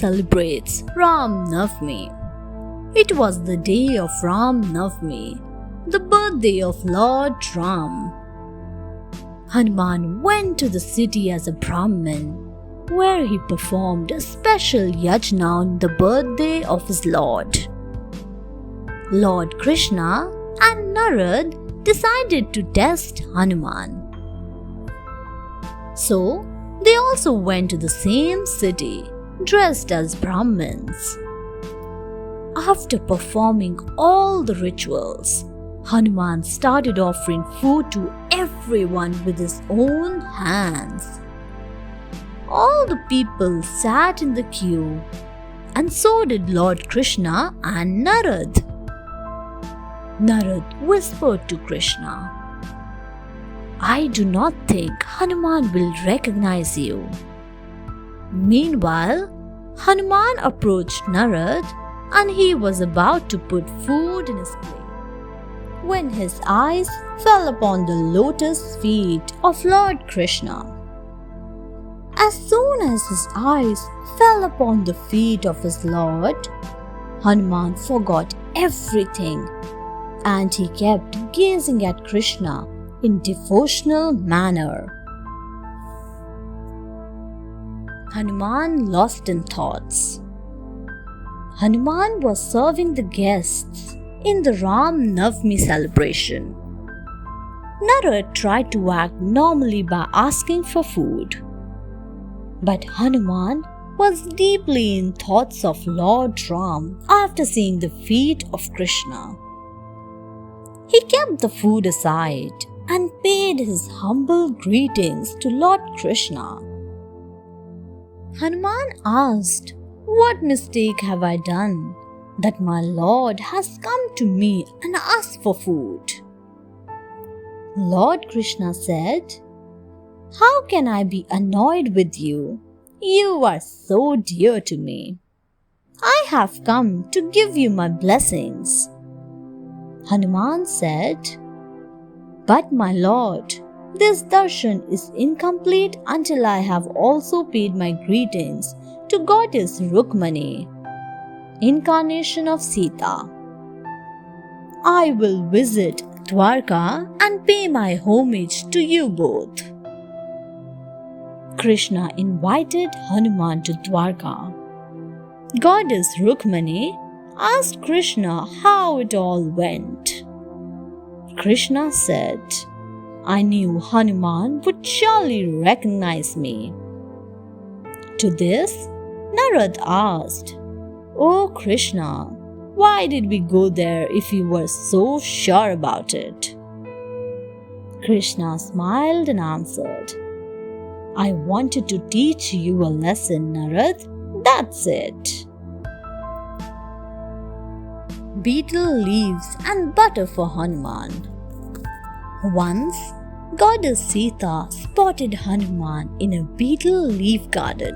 celebrates Ram Navami. It was the day of Ram Navami, the birthday of Lord Ram. Hanuman went to the city as a Brahmin, where he performed a special yajna on the birthday of his Lord. Lord Krishna and Narad decided to test Hanuman. So, they also went to the same city, dressed as Brahmins. After performing all the rituals, Hanuman started offering food to everyone with his own hands. All the people sat in the queue, and so did Lord Krishna and Narad. Narad whispered to Krishna, "I do not think Hanuman will recognize you." Meanwhile, Hanuman approached Narad and he was about to put food in his plate when his eyes fell upon the lotus feet of Lord Krishna. As soon as his eyes fell upon the feet of his Lord, Hanuman forgot everything and he kept gazing at Krishna in devotional manner. Hanuman lost in thoughts. Hanuman was serving the guests in the Ram Navami celebration. Narad tried to act normally by asking for food. But Hanuman was deeply in thoughts of Lord Ram after seeing the feet of Krishna. He kept the food aside and paid his humble greetings to Lord Krishna. Hanuman asked, "What mistake have I done that my Lord has come to me and asked for food?" Lord Krishna said, "How can I be annoyed with you? You are so dear to me. I have come to give you my blessings." Hanuman said, "But my Lord, this darshan is incomplete until I have also paid my greetings to Goddess Rukmani, incarnation of Sita. I will visit Dwarka and pay my homage to you both." Krishna invited Hanuman to Dwarka. Goddess Rukmani asked Krishna how it all went. Krishna said, "I knew Hanuman would surely recognize me." To this, Narad asked, "Oh Krishna, why did we go there if you were so sure about it?" Krishna smiled and answered, "I wanted to teach you a lesson, Narad. That's it." Betel leaves and butter for Hanuman. Once, Goddess Sita spotted Hanuman in a betel leaf garden.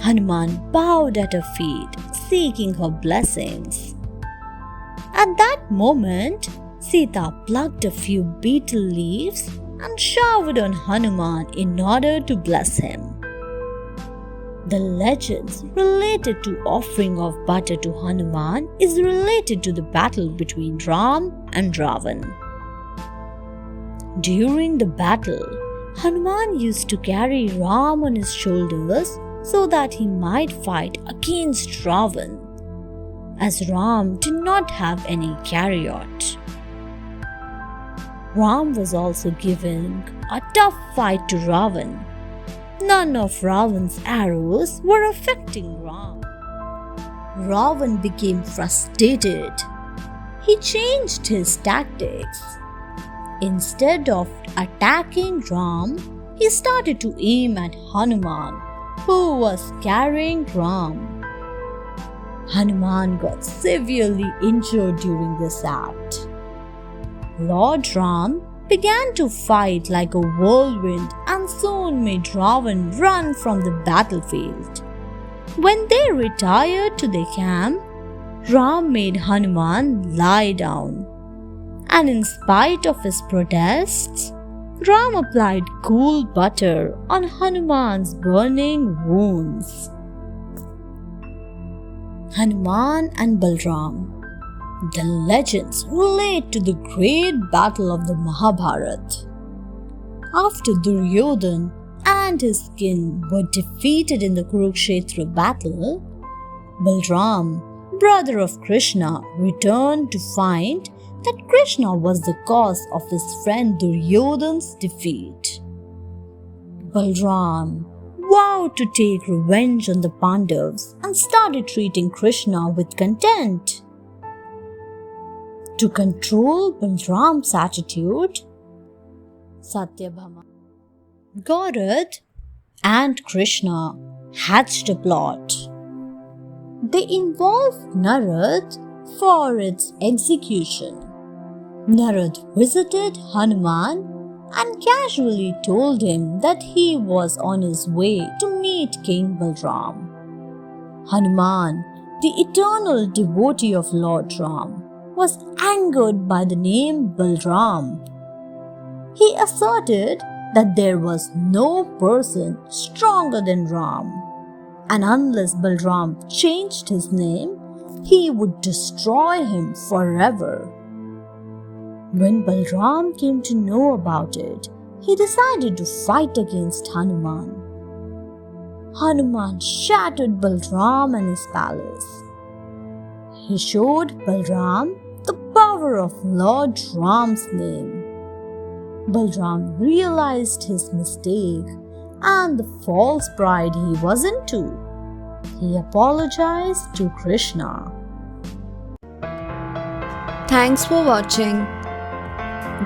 Hanuman bowed at her feet, seeking her blessings. At that moment, Sita plucked a few betel leaves and showered on Hanuman in order to bless him. The legends related to offering of butter to Hanuman is related to the battle between Ram and Ravan. During the battle, Hanuman used to carry Ram on his shoulders so that he might fight against Ravan, as Ram did not have any chariot. Ram was also giving a tough fight to Ravan. None of Ravan's arrows were affecting Ram. Ravan became frustrated. He changed his tactics. Instead of attacking Ram, he started to aim at Hanuman, who was carrying Ram. Hanuman got severely injured during this act. Lord Ram began to fight like a whirlwind and soon made Ravan run from the battlefield. When they retired to their camp, Ram made Hanuman lie down. And in spite of his protests, Ram applied cool butter on Hanuman's burning wounds. Hanuman and Balram. The legends relate to the great battle of the Mahabharata. After Duryodhan and his kin were defeated in the Kurukshetra battle, Balram, brother of Krishna, returned to find that Krishna was the cause of his friend Duryodhan's defeat. Balram vowed to take revenge on the Pandavas and started treating Krishna with contempt. To control Balram's attitude, Satyabhama, Gaurav, and Krishna hatched a plot. They involved Narad for its execution. Narad visited Hanuman and casually told him that he was on his way to meet King Balram. Hanuman, the eternal devotee of Lord Ram, was angered by the name Balram. He asserted that there was no person stronger than Ram, and unless Balram changed his name, he would destroy him forever. When Balram came to know about it, he decided to fight against Hanuman. Hanuman shattered Balram and his palace. He showed Balram the power of Lord Ram's name. Balram realized his mistake and the false pride he was into. He apologized to Krishna. Thanks for watching.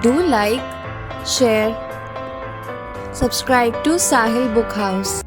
Do like, share, subscribe to Sahil Book House.